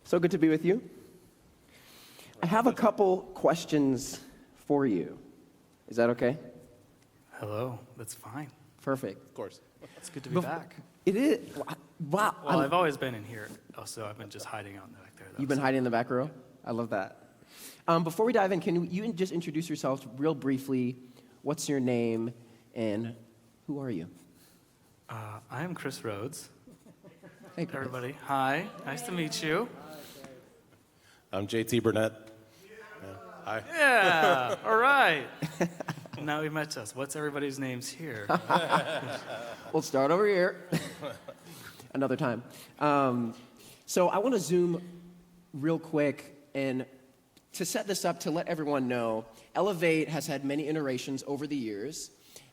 So good to be with you. I have a couple questions for you. Is that okay? Hello, that's fine. Perfect. Of course. It's good to be back. It is. Wow. Well, I've always been in here, so I've been just hiding out back there. You've been hiding in the back row? I love that. Before we dive in, can you just introduce yourself real briefly? What's your name and who are you? I am Chris Rhodes. Hey, Chris. Everybody, hi. Nice to meet you. I'm JT Burnett. Hi. Yeah, all right. Now we met us. What's everybody's names here? We'll start over here. Another time. So I want to zoom real quick and to set this up to let everyone know, Elevate has had many iterations over the years.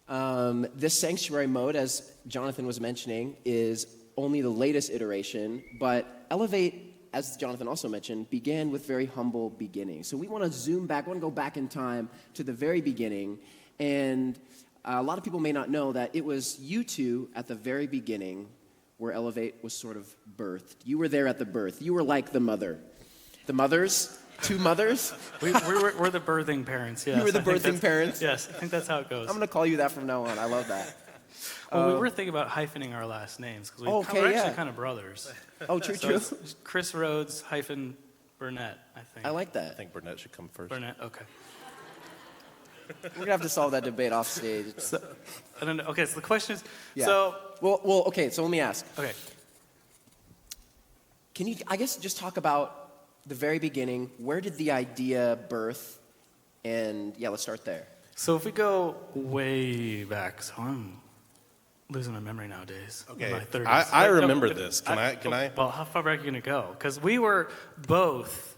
This sanctuary mode, as Jonathan was mentioning, is only the latest iteration, but Elevate, as Jonathan also mentioned, began with very humble beginnings. So we want to zoom back, we want to go back in time to the very beginning, and a lot of people may not know that it was you two at the very beginning where Elevate was sort of birthed. You were there at the birth. You were like the mother. The mothers? Two mothers? We're the birthing parents, yes. You were the birthing parents? Yes, I think that's how it goes. I'm going to call you that from now on. I love that. Well, we were thinking about hyphening our last names, because we're actually kind of brothers. Oh, true. It's Chris Rhodes hyphen Burnett, I think. I like that. I think Burnett should come first. Burnett, okay. We're going to have to solve that debate off stage. I don't know. Okay, so the question is, Yeah. Well, okay, so let me ask. Okay. Can you, I guess, just talk about the very beginning? Where did the idea birth? And, yeah, let's start there. So if we go way back, so I'm losing my memory nowadays. Okay, In my 30s. I remember this. Can I? Well, how far back are you going to go? Because we were both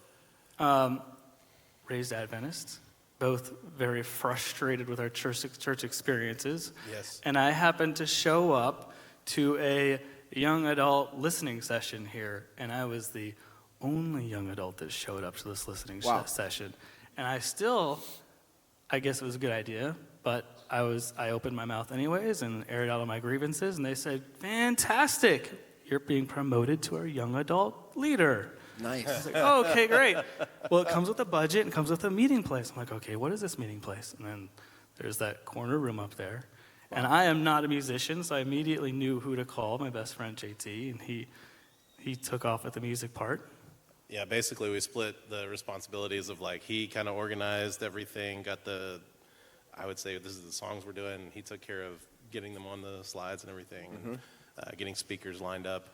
raised Adventists, both very frustrated with our church experiences. Yes. And I happened to show up to a young adult listening session here, and I was the only young adult that showed up to this listening session. And I guess it was a good idea, but I opened my mouth anyways and aired out all my grievances, and they said, "Fantastic, you're being promoted to our young adult leader." Nice. I was like, oh, okay, great. Well, it comes with a budget and comes with a meeting place. I'm like, okay, what is this meeting place? And then there's that corner room up there. Wow. And I am not a musician, so I immediately knew who to call, my best friend JT, and he took off with the music part. Yeah, basically we split the responsibilities of he kind of organized everything, I would say this is the songs we're doing, and he took care of getting them on the slides and everything, getting speakers lined up.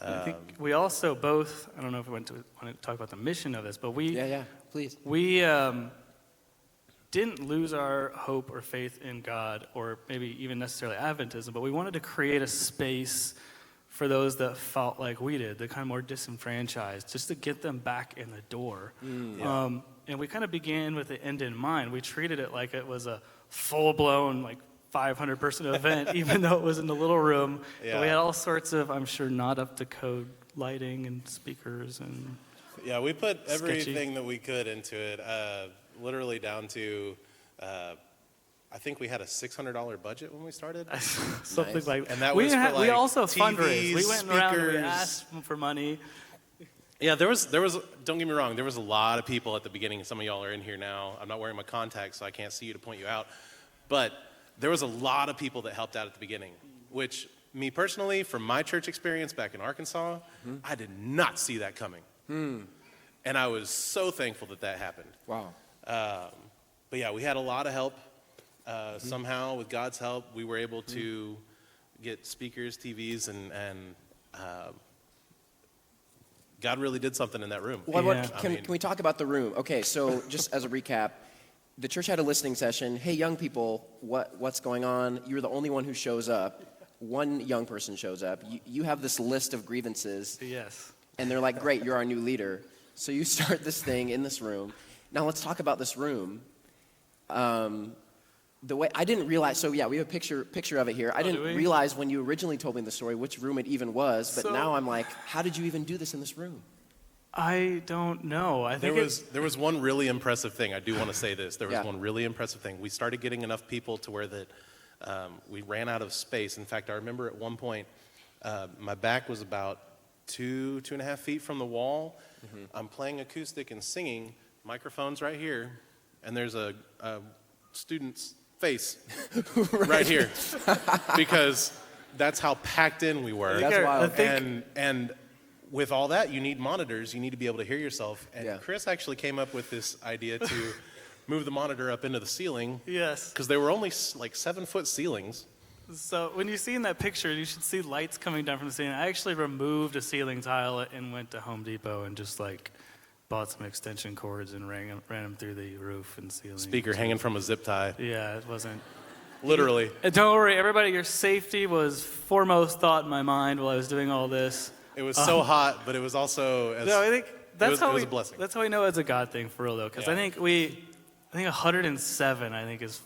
I think we also both, I don't know if we want to talk about the mission of this, but Yeah, please. We didn't lose our hope or faith in God, or maybe even necessarily Adventism, but we wanted to create a space for those that felt like we did, the kind of more disenfranchised, just to get them back in the door. And we kind of began with the end in mind. We treated it like it was a full-blown, 500-person event, even though it was in the little room. Yeah. But we had all sorts of, I'm sure, not up-to-code lighting and speakers and Yeah, we put everything that we could into it, literally down to, I think we had a $600 budget when we started. something Nice. like that. And that was for we also TVs, fundraised. We went around and we speakers. asked for money. Yeah, there was. Don't get me wrong. There was a lot of people at the beginning. Some of y'all are in here now. I'm not wearing my contacts, so I can't see you to point you out. But there was a lot of people that helped out at the beginning. Which, me personally, from my church experience back in Arkansas, I did not see that coming. And I was so thankful that happened. Wow. But yeah, we had a lot of help. Somehow, with God's help, we were able to get speakers, TVs, and God really did something in that room. Well, can we talk about the room? Okay, so just as a recap, the church had a listening session. Hey, young people, what's going on? You're the only one who shows up. One young person shows up. You have this list of grievances. Yes. And they're like, great, you're our new leader. So you start this thing in this room. Now let's talk about this room. The way I didn't realize, so yeah, we have a picture of it here. I didn't realize when you originally told me the story which room it even was, but now I'm like, how did you even do this in this room? I don't know. I think there was one really impressive thing. I do want to say this. There was Yeah. one really impressive thing. We started getting enough people to where that we ran out of space. In fact, I remember at one point, my back was about two and a half feet from the wall. I'm playing acoustic and singing, microphone's right here, and there's a student's face right here, because that's how packed in we were. That's wild. And with all that, you need monitors. You need to be able to hear yourself. And Yeah. Chris actually came up with this idea to move the monitor up into the ceiling, Yes. because they were only like 7-foot ceilings. So when you see in that picture, you should see lights coming down from the ceiling. I actually removed a ceiling tile and went to Home Depot and just like bought some extension cords and ran them through the roof and ceiling. Speaker hanging from a zip tie, Yeah, it wasn't. literally. And don't worry, everybody, your safety was foremost thought in my mind while I was doing all this. It was so hot, but it was also No, I think that's it how was we. a blessing. That's how we know it's a God thing for real, though, because Yeah. I think 107. I think is.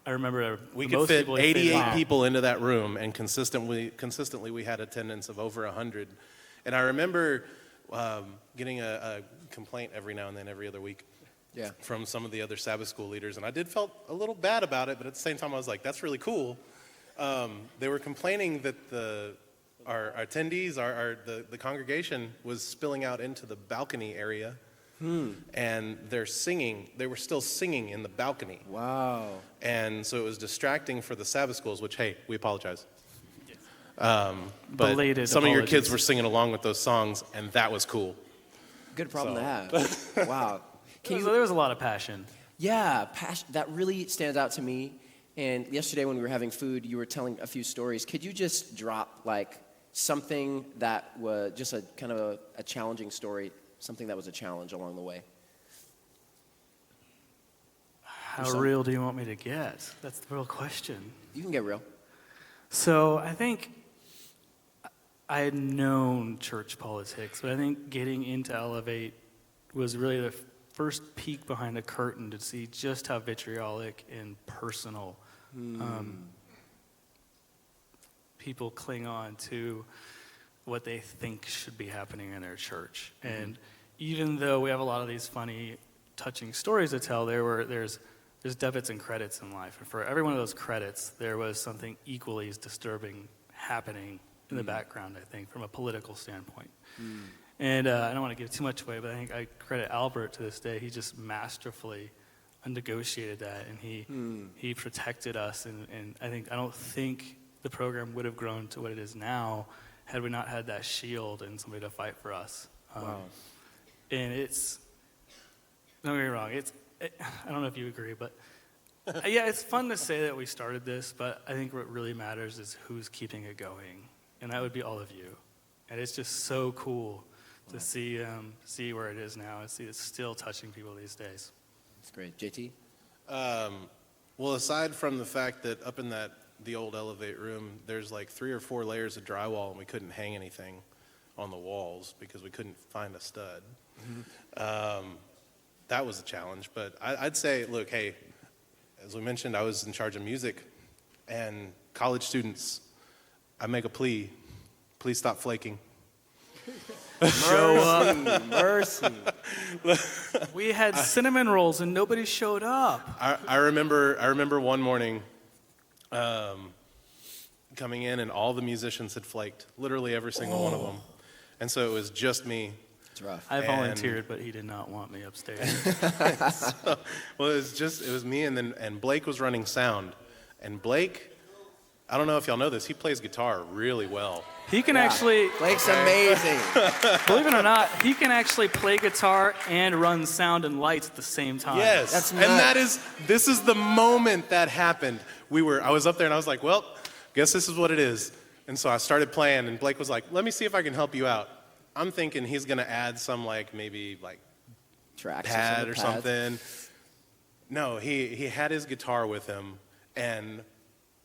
I remember We the could most fit people we fit 88 in. people into that room, and consistently we had attendance of over 100. And I remember getting a complaint every now and then, every other week, Yeah. from some of the other Sabbath school leaders, and I did felt a little bad about it, but at the same time I was like, that's really cool. They were complaining that our attendees, the congregation was spilling out into the balcony area, and they were still singing in the balcony. Wow. And so it was distracting for the Sabbath schools, which, hey, we apologize. But Belated some of your apologies. kids were singing along with those songs, and that was cool. Good problem So. to have. Wow. Can There was a lot of passion. Yeah, passion, that really stands out to me. And yesterday when we were having food, you were telling a few stories. Could you just drop like something that was just a kind of a challenging story, something that was a challenge along the way? How real do you want me to get? That's the real question. You can get real. So I think I had known church politics, but I think getting into Elevate was really the first peek behind the curtain to see just how vitriolic and personal people cling on to what they think should be happening in their church. And even though we have a lot of these funny, touching stories to tell, there's debits and credits in life. And for every one of those credits, there was something equally as disturbing happening in the background, I think, from a political standpoint. And I don't want to give too much away, but I think I credit Albert to this day. He just masterfully negotiated that, and he protected us. And I don't think the program would have grown to what it is now had we not had that shield and somebody to fight for us. Wow. And don't get me wrong, I don't know if you agree, but yeah, it's fun to say that we started this, but I think what really matters is who's keeping it going, and that would be all of you. And it's just so cool to see where it is now and see it's still touching people these days. That's great. JT? Well, aside from the fact that up in the old Elevate room, there's like 3 or 4 layers of drywall, and we couldn't hang anything on the walls because we couldn't find a stud. That was a challenge, but I'd say, look, hey, as we mentioned, I was in charge of music, and college students, I make a plea, please stop flaking. Show up. Mercy. We had cinnamon rolls and nobody showed up. I remember one morning coming in, and all the musicians had flaked, literally every single one of them. And so it was just me. It's rough. I volunteered, but he did not want me upstairs. Well, it was me, and Blake was running sound. And Blake, I don't know if y'all know this, he plays guitar really well. He can actually, Blake's amazing. believe it or not, he can actually play guitar and run sound and lights at the same time. Yes, That's and this is the moment that happened. I was up there and I was like, well, guess this is what it is. And so I started playing, and Blake was like, let me see if I can help you out. I'm thinking he's gonna add some maybe Tracks pad or pads. something. No, he had his guitar with him, and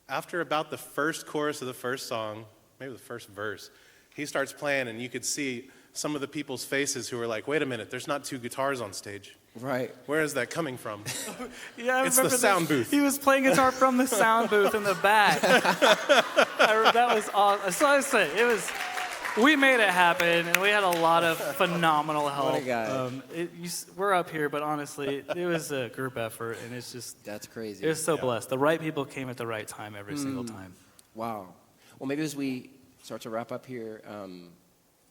after about the first chorus of the first song, maybe the first verse, he starts playing, and you could see some of the people's faces who were like, wait a minute, there's not 2 guitars on stage. Right. Where is that coming from? Yeah, I It's the remember sound booth. He was playing guitar from the sound booth in the back. That was awesome. So I say, we made it happen, and we had a lot of phenomenal help. What a guy. We're up here, but honestly, it was a group effort, and it's just, That's crazy. it was so blessed. The right people came at the right time every single time. Wow. Well, maybe as we start to wrap up here,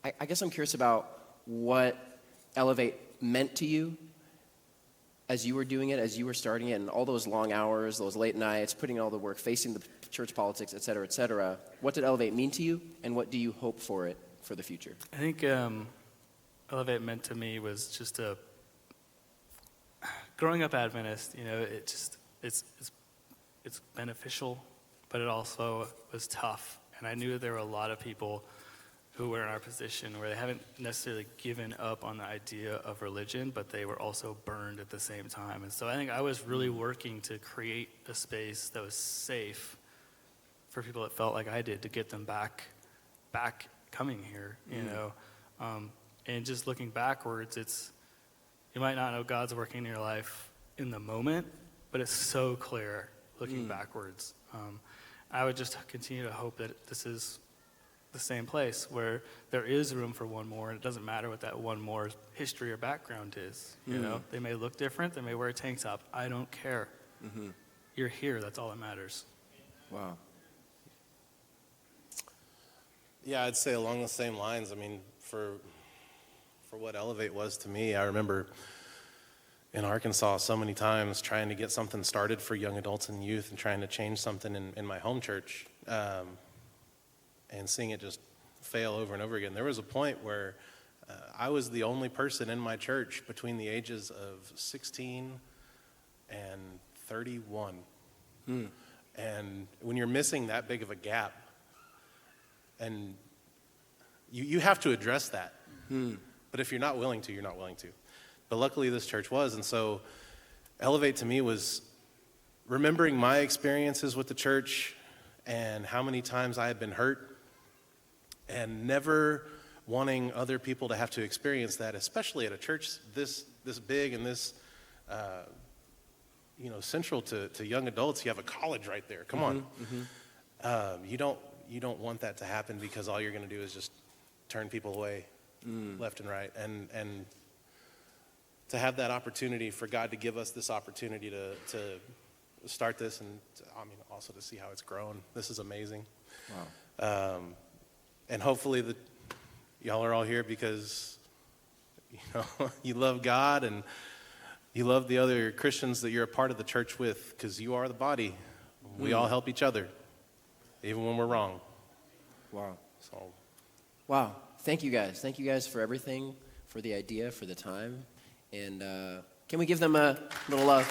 I guess I'm curious about what Elevate meant to you as you were doing it, as you were starting it, and all those long hours, those late nights, putting in all the work, facing the church politics, et cetera, et cetera. What did Elevate mean to you, and what do you hope for it for the future? I think Elevate meant to me was just growing up Adventist. You know, it's beneficial, but it also was tough. And I knew that there were a lot of people who were in our position where they haven't necessarily given up on the idea of religion, but they were also burned at the same time. And so I think I was really working to create a space that was safe for people that felt like I did, to get them back coming here, you know. And just looking backwards, you might not know God's working in your life in the moment, but it's so clear looking backwards. I would just continue to hope that this is the same place where there is room for one more, and it doesn't matter what that one more's history or background is. You know, they may look different, they may wear a tank top. I don't care. You're here, that's all that matters. Wow. Yeah, I'd say along the same lines. I mean, for what Elevate was to me, I remember in Arkansas so many times trying to get something started for young adults and youth and trying to change something in my home church, and seeing it just fail over and over again. There was a point where I was the only person in my church between the ages of 16 and 31. And when you're missing that big of a gap, and you have to address that. But if you're not willing to, you're not willing to. But luckily this church was, and so Elevate to me was remembering my experiences with the church and how many times I had been hurt, and never wanting other people to have to experience that, especially at a church this big and this central to young adults. You have a college right there. Come on. You don't want that to happen, because all you're going to do is just turn people away left and right. And to have that opportunity, for God to give us this opportunity to start this, and also to see how it's grown. This is amazing. Wow. And hopefully y'all are all here because you love God, and you love the other Christians that you're a part of the church with, because you are the body. We all help each other, even when we're wrong. Wow. So, Wow. Thank you guys. Thank you guys for everything, for the idea, for the time. And can we give them a little love?